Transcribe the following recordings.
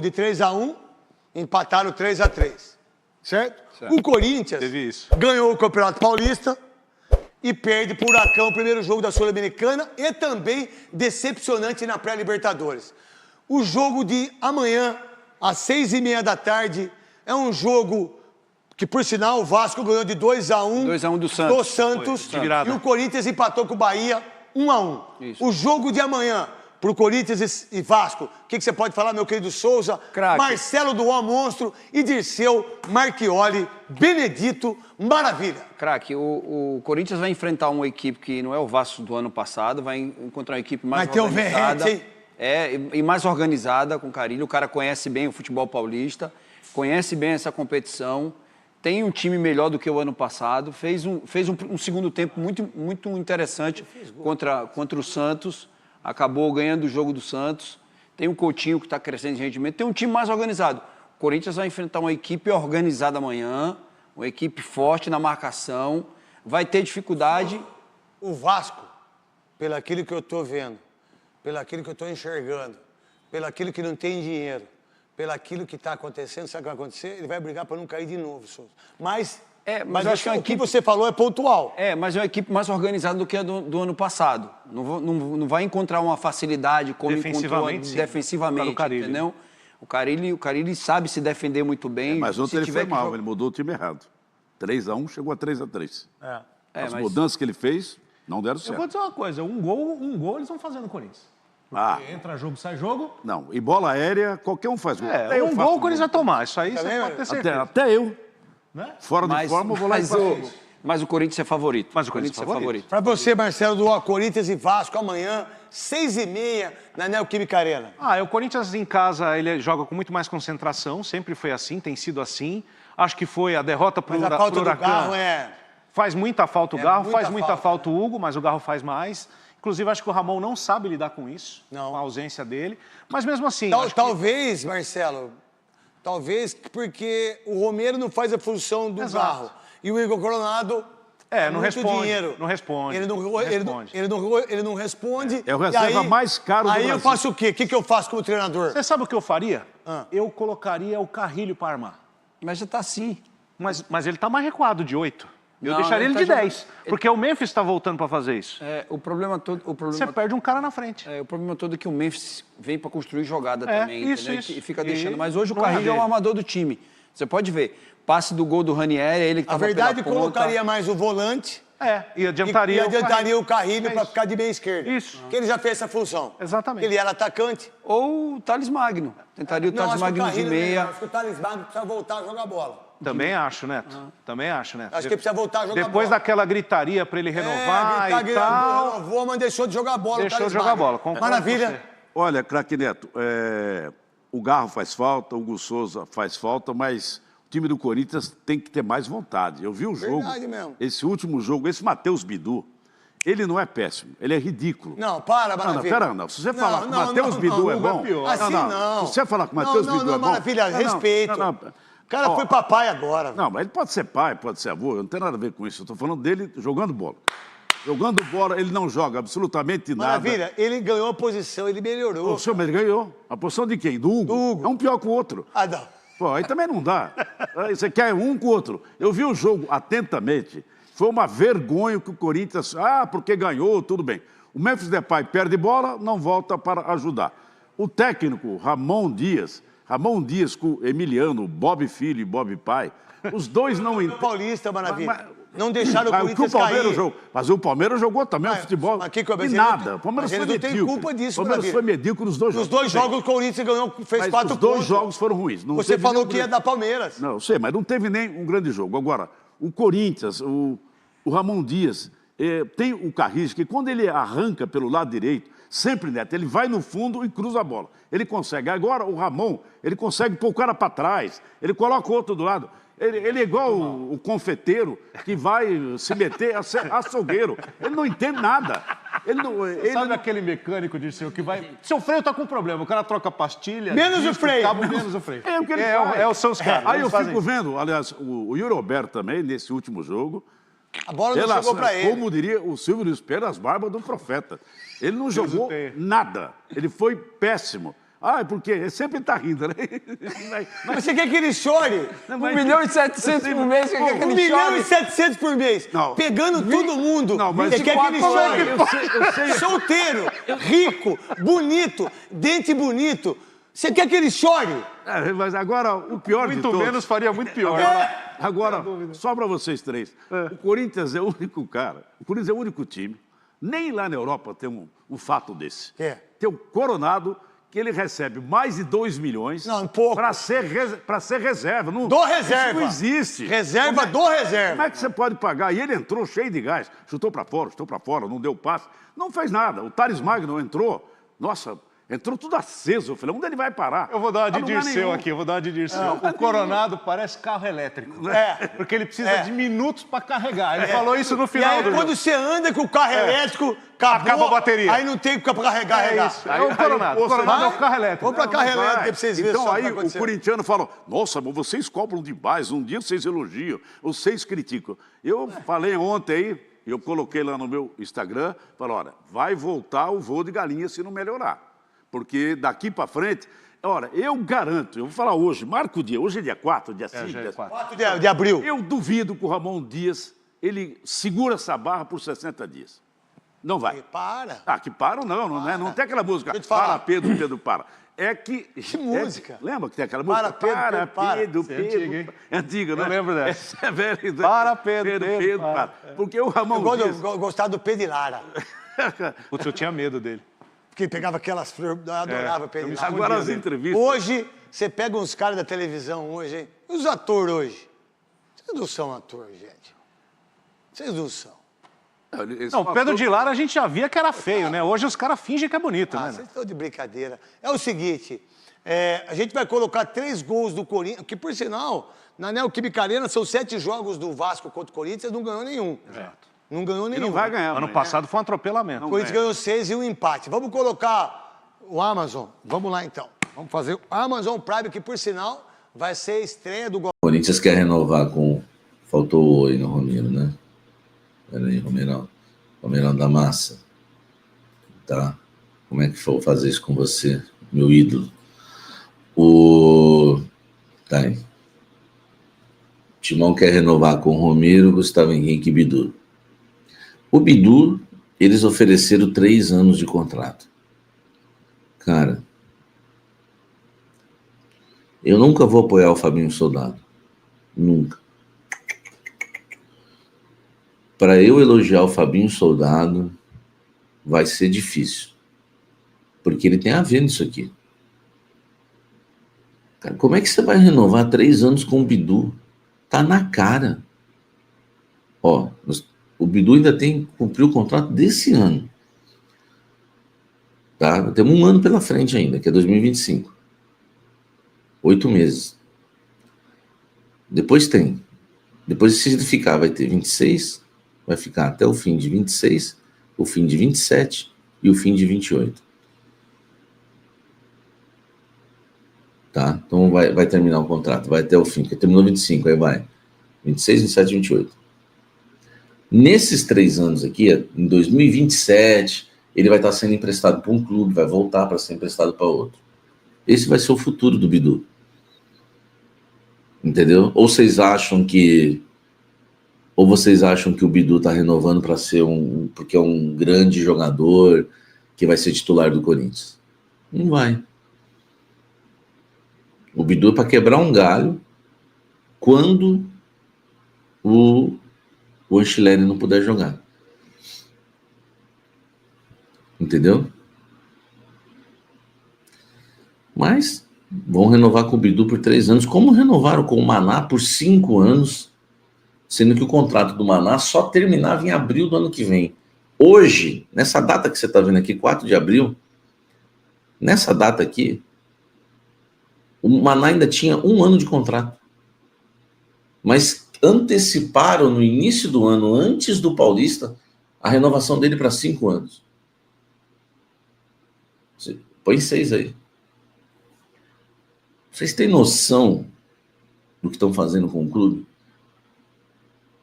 De 3-1, empataram 3-3, certo? O Corinthians ganhou o Campeonato Paulista e perde para o Huracão o primeiro jogo da Sul-Americana e também decepcionante na pré-Libertadores. O jogo de amanhã, às 6h30 da tarde, é um jogo que, por sinal, o Vasco ganhou de 2-1 2-1 do Santos. E o Corinthians empatou com o Bahia 1-1. Isso. O jogo de amanhã, pro Corinthians e Vasco, o que você pode falar, meu querido Souza? Craque. Marcelo do O Monstro e Dirceu, Marchioli, Benedito, maravilha. Craque, o Corinthians vai enfrentar uma equipe que não é o Vasco do ano passado, vai encontrar uma equipe mais organizada. Verrete, hein? E mais organizada com o Carille. O cara conhece bem o futebol paulista, conhece bem essa competição, tem um time melhor do que o ano passado, fez um segundo tempo muito interessante contra o Santos. Acabou ganhando o jogo do Santos. Tem um Coutinho que está crescendo de rendimento. Tem um time mais organizado. O Corinthians vai enfrentar uma equipe organizada amanhã, uma equipe forte na marcação. Vai ter dificuldade. O Vasco, pelo aquilo que eu estou vendo, pelo aquilo que eu estou enxergando, pelo aquilo que não tem dinheiro, pelo aquilo que está acontecendo, sabe o que vai acontecer? Ele vai brigar para não cair de novo, Souza. Mas eu acho que o que você falou é pontual. Mas é uma equipe mais organizada do que a do ano passado. Não vai encontrar uma facilidade como encontrou defensivamente, entendeu? O Carille sabe se defender muito bem. Mas ontem ele foi mal, ele mudou o time errado. 3-1, chegou a 3-3. As mudanças que ele fez não deram certo. Eu vou dizer uma coisa, um gol eles vão fazer no Corinthians. Porque entra jogo, sai jogo. Não, e bola aérea, qualquer um faz gol. Um gol o Corinthians vai tomar, isso aí você pode ter certeza. Até eu. Né? Fora de forma, eu vou lá e faço. Mas o Corinthians é favorito. Mas o Corinthians é favorito. Para você, Marcelo, do Corinthians e Vasco, amanhã, 6h30, na Neoquímica Arena. O Corinthians em casa, ele joga com muito mais concentração, sempre foi assim, tem sido assim. Acho que foi a derrota para o Huracão. Mas a falta do Garro Faz muita falta o Garro, faz muita falta o Hugo, mas o Garro faz mais. Inclusive, acho que o Ramon não sabe lidar com isso, com a ausência dele. Mas mesmo assim... Talvez, Marcelo, porque o Romero não faz a função do Garro. E o Igor Coronado... não responde. Dinheiro. Não responde. Ele não responde. É o reserva mais caro do Brasil. Aí eu faço o quê? O que eu faço como treinador? Você sabe o que eu faria? Eu colocaria o Carrilho para armar. Mas já está assim. Mas ele está mais recuado de 8. Eu deixaria ele de 10, porque o Memphis está voltando para fazer isso. O problema todo... Você perde um cara na frente. O problema todo é que o Memphis vem para construir jogada também, isso. E fica deixando. Mas hoje o Carrilho é o armador do time. Você pode ver. Passe do gol do Ranieri, ele que estava pela ponta. A verdade, colocaria mais o volante... E adiantaria o Carrilho para ficar de meia esquerda. Isso. Porque ele já fez essa função. Exatamente. Ele era atacante. Ou o Thales Magno. Tentaria o Thales Magno de meia. Acho que o Thales Magno precisa voltar a jogar bola. Também acho, Neto. Também acho, Neto. Acho que ele precisa voltar a jogar bola. Depois daquela gritaria para ele renovar e tal... Renovou, mas deixou de jogar bola. Deixou de jogar bola. Maravilha. Olha, craque Neto, o Garro faz falta, o Hugo Souza faz falta, mas... O time do Corinthians tem que ter mais vontade. Eu vi o jogo, esse último jogo, esse Matheus Bidu, ele não é péssimo, ele é ridículo. Não, Maravilha. Não. Se você falar que o Matheus Bidu é bom... Assim não. Se você falar que o Matheus Bidu é bom... Maravilha, respeito. O cara foi papai agora. Não, mas ele pode ser pai, pode ser avô, eu não tenho nada a ver com isso. Eu estou falando dele jogando bola. Jogando bola, ele não joga absolutamente nada. Maravilha, ele ganhou a posição, ele melhorou. Mas ele ganhou. A posição de quem? Do Hugo. É um pior que o outro. Não. Pô, aí também não dá. Aí você quer um com o outro. Eu vi o jogo atentamente. Foi uma vergonha que o Corinthians... porque ganhou, tudo bem. O Memphis Depay perde bola, não volta para ajudar. O técnico, Ramon Dias com o Emiliano, Bob Filho e Bob Pai, os dois não... Paulista, Maravilha. Não deixaram o Corinthians cair. Mas o Palmeiras jogou também o futebol. E nada. O Palmeiras foi medíocre. Não tem culpa disso, O Palmeiras foi medíocre nos dois jogos. Nos dois jogos o Corinthians ganhou, fez 4 pontos. Os dois jogos foram ruins. Você falou que ia dar Palmeiras. Não, eu sei, mas não teve nem um grande jogo. Agora, o Corinthians, o Ramon Dias, tem o Carrillo, que quando ele arranca pelo lado direito, sempre, Neto, ele vai no fundo e cruza a bola. Ele consegue. Agora, o Ramon, ele consegue pôr o cara para trás, ele coloca o outro do lado. Ele é igual o confeiteiro que vai se meter a ser açougueiro. Ele não entende nada. Sabe aquele mecânico, Dirceu, que vai... Seu freio tá com problema, o cara troca a pastilha... Menos o freio. Cabo, menos o freio. É o que ele faz. São os caras. Aí eu fico vendo, aliás, o Yuri Alberto também, nesse último jogo... A bola não chegou para ele. Como diria o Silvio Luiz Pedro, as barbas do profeta. Ele não jogou nada. Ele foi péssimo. Ah, é porque sempre está rindo, né? Mas você quer que ele chore? 1.700.000 por mês, você quer que ele chore? 1.700.000 por mês. Não. Pegando todo mundo. Não, mas você quer que ele chore? Eu sei. Solteiro, rico, bonito, dente bonito. Você quer que ele chore? Mas agora, o pior de todos... Muito menos faria muito pior. Agora, só para vocês três. O Corinthians é o único cara, o Corinthians é o único time, nem lá na Europa tem um fato desse. Tem o Coronado, que ele recebe mais de 2 milhões para ser reserva. Do reserva. Isso não existe. Reserva do reserva. Como é que você pode pagar? E ele entrou cheio de gás, chutou para fora, não deu passe, não fez nada. O Thales Magno entrou, nossa... Entrou tudo aceso. Eu falei, onde ele vai parar? Eu vou dar uma de Dirceu aqui, O Coronado parece carro elétrico. Porque ele precisa de minutos para carregar. Ele falou isso no final do jogo. Quando você anda com o carro elétrico, acaba a bateria. Aí não tem para carregar. Isso. É o Coronado. O Coronado é o carro elétrico. Vamos para carro elétrico para vocês verem. Então aí o corintiano fala, nossa, mas vocês cobram demais. Um dia vocês elogiam, vocês criticam. Eu falei ontem aí, eu coloquei lá no meu Instagram, falei, olha, vai voltar o voo de galinha se não melhorar. Porque daqui para frente, olha, eu garanto, eu vou falar hoje, marca o dia, hoje é dia 4, dia 5, dia 4 de abril. Eu duvido que o Ramon Dias, ele segura essa barra por 60 dias. Não vai. E para. Que para não tem aquela música, para Pedro, Pedro, para. Que música? Lembra que tem aquela música? Para Pedro. É antiga, né? Eu lembro dessa. É velho. Para Pedro, para. Porque o Ramon Dias... Eu gostava do Pedro e Lara. Putz, eu tinha medo dele. Porque pegava aquelas flores, eu adorava Pedro e Lara. Agora as entrevistas... Hoje, você pega uns caras da televisão hoje, hein? E os atores hoje? Vocês não são atores, gente. Vocês não são. Não, Pedro de Lara a gente já via que era feio, né? Hoje os caras fingem que é bonito, né? Vocês estão de brincadeira. É o seguinte, a gente vai colocar 3 gols do Corinthians, que por sinal, na Neoquímica Arena são 7 jogos do Vasco contra o Corinthians, não ganhou nenhum. Exato. Não ganhou nenhum. E não vai ganhar. Ano passado foi um atropelamento. O Corinthians ganhou 6 e um empate. Vamos colocar o Amazon. Vamos lá, então. Vamos fazer o Amazon Prime, que, por sinal, vai ser a estreia do... O Corinthians quer renovar com... Faltou o oi no Romero, né? Peraí, Romerão da Massa. Tá? Como é que vou fazer isso com você, meu ídolo? Tá aí. Timão quer renovar com Romero, Gustavo Henrique e Bidu. O Bidu, eles ofereceram 3 anos de contrato. Cara, eu nunca vou apoiar o Fabinho Soldado. Nunca. Para eu elogiar o Fabinho Soldado, vai ser difícil. Porque ele tem a ver nisso aqui. Cara, como é que você vai renovar 3 anos com o Bidu? Tá na cara. O Bidu ainda tem que cumprir o contrato desse ano. Tá? Temos 1 ano pela frente ainda, que é 2025. 8 meses. Depois tem. Depois, se ele ficar, vai ter 26, vai ficar até o fim de 26, o fim de 27 e o fim de 28. Tá? Então vai terminar o contrato, vai até o fim, que terminou 25, aí vai 26, 27, 28. Nesses 3 anos aqui, em 2027, ele vai estar sendo emprestado para um clube, vai voltar para ser emprestado para outro. Esse vai ser o futuro do Bidu. Entendeu? Ou vocês acham que o Bidu está renovando para ser porque é um grande jogador que vai ser titular do Corinthians? Não vai. O Bidu é para quebrar um galho quando o Anchilleri não puder jogar. Entendeu? Mas vão renovar com o Bidu por 3 anos. Como renovaram com o Maná por 5 anos, sendo que o contrato do Maná só terminava em abril do ano que vem. Hoje, nessa data que você está vendo aqui, 4 de abril, nessa data aqui, o Maná ainda tinha 1 ano de contrato. Mas anteciparam no início do ano, antes do Paulista, a renovação dele para 5 anos. Põe 6 aí. Vocês têm noção do que estão fazendo com o clube?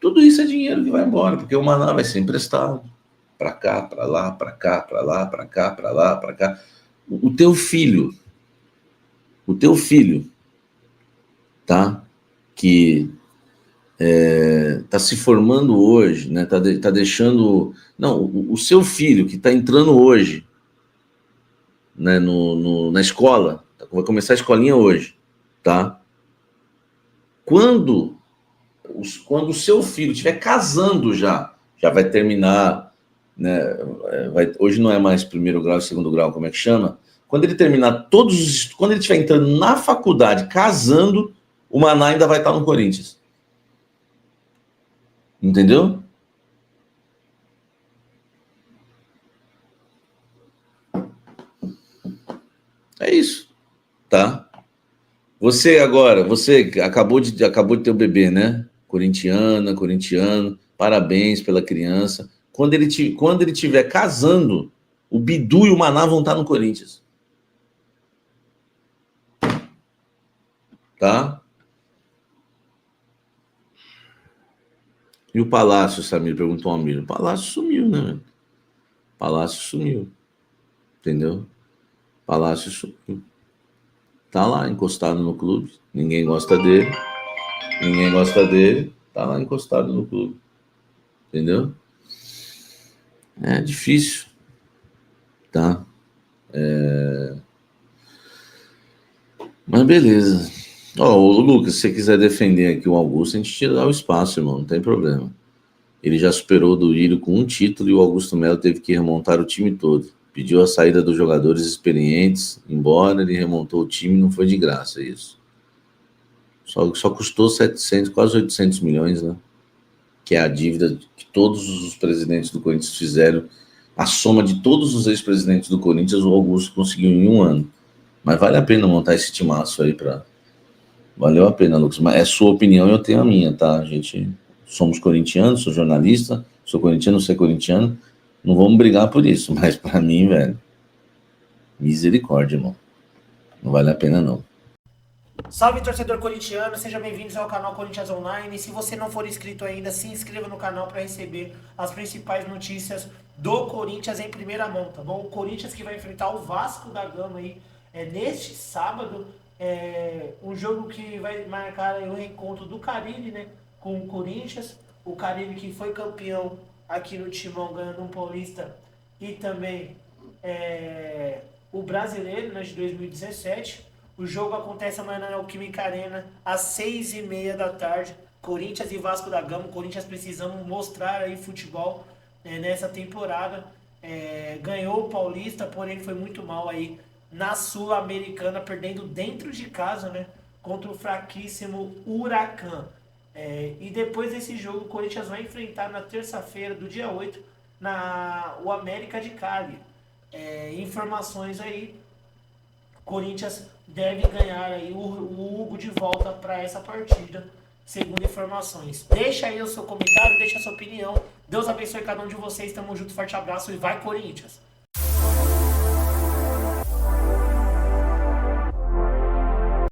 Tudo isso é dinheiro que vai embora, porque o Maná vai ser emprestado. Para cá, para lá, para cá, para lá, para cá, para lá, para cá. O teu filho o teu filho, tá? Que tá se formando hoje, né? Tá deixando... Não, o seu filho que tá entrando hoje, né, na escola, vai começar a escolinha hoje, tá? Quando o seu filho estiver casando já vai terminar, né? Hoje não é mais primeiro grau e segundo grau, como é que chama? Quando ele terminar quando ele estiver entrando na faculdade, casando, o Maná ainda vai estar no Corinthians. Entendeu? É isso, tá? Você acabou de ter o bebê, né? Corintiano, parabéns pela criança. Quando ele estiver casando, o Bidu e o Maná vão estar no Corinthians. Tá? E o Palácio, Samir? Perguntou o Amir. O Palácio sumiu, né? Palácio sumiu. Entendeu? Palácio sumiu. Tá lá, encostado no clube. Ninguém gosta dele. Tá lá encostado no clube. Entendeu? É difícil. Tá? Mas beleza. Ô, Lucas, se você quiser defender aqui o Augusto, a gente te dá o espaço, irmão. Não tem problema. Ele já superou o Duílio com um título e o Augusto Melo teve que remontar o time todo. Pediu a saída dos jogadores experientes, embora ele remontou o time, não foi de graça isso. Só custou 700, quase 800 milhões, né? Que é a dívida que todos os presidentes do Corinthians fizeram. A soma de todos os ex-presidentes do Corinthians, o Augusto conseguiu em um ano. Mas vale a pena montar esse timaço aí pra... Valeu a pena, Lucas. Mas é sua opinião, eu tenho a minha, tá? A gente somos corintianos, sou jornalista, sou corintiano, você é corintiano. Não vamos brigar por isso, mas pra mim, velho, misericórdia, irmão. Não vale a pena, não. Salve, torcedor corintiano, sejam bem-vindos ao canal Corinthians Online. Se você não for inscrito ainda, se inscreva no canal para receber as principais notícias do Corinthians em primeira mão, tá bom? O Corinthians que vai enfrentar o Vasco da Gama aí neste sábado, um jogo que vai marcar aí o reencontro do Carille, né, com o Corinthians. O Carille que foi campeão aqui no Timão, ganhando um Paulista e também o Brasileiro, né, de 2017. O jogo acontece amanhã na Neoquímica Arena, às 6h30 da tarde. Corinthians e Vasco da Gama. Corinthians precisamos mostrar aí futebol nessa temporada. Ganhou o Paulista, porém foi muito mal aí na Sul-Americana, perdendo dentro de casa, né, contra o fraquíssimo Huracan. E depois desse jogo, o Corinthians vai enfrentar na terça-feira do dia 8 o América de Cali. Informações aí, Corinthians deve ganhar aí o Hugo de volta para essa partida, segundo informações. Deixa aí o seu comentário, deixa a sua opinião. Deus abençoe cada um de vocês, tamo junto, forte abraço e vai Corinthians!